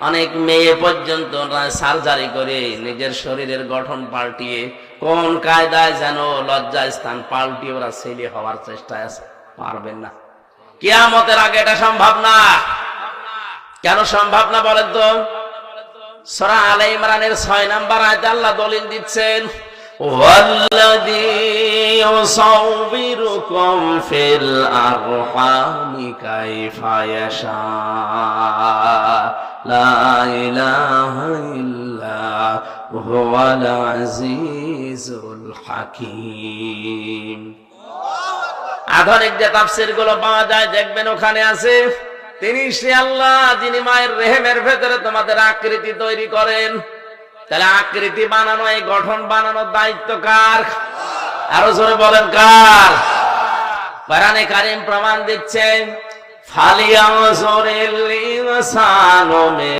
অনেক মেয়ে পর্যন্ত সার্জারি করে নিজের শরীরের গঠন পাল্টিয়ে কোন কায়দায় যেন লজ্জা স্থান পাল্টিয়ে ওরা ছেলে হওয়ার চেষ্টায় আছে, পারবেন না। কিয়ামতের আগে এটা সম্ভব না। কেন সম্ভব না বলেন তো? সূরা আলে ইমরানের 6 নম্বর আয়াতে আল্লাহ দলিল দিচ্ছেন, ওয়াল্লাযী ইউসাউবিরুকুম ফিল আরহামি কাইফা ইয়াশা লা ইলাহা ইল্লা হুয়াল আজিজুল হাকীম। আধুনিক যে তাফসীর গুলো পাওয়া যায় দেখবেন ওখানে আছে, তিনি সে আল্লাহ যিনি মায়ের রেহেমের ভেতরে তোমাদের আকৃতি তৈরি করেন। তাহলে আকৃতি বানানো, এই গঠন বানানোর দায়িত্ব কার? আরো জোরে বলেন কার? কোরআনে কারীম প্রমাণ দিচ্ছে, ফালিয়ানজুরিল ইনসানু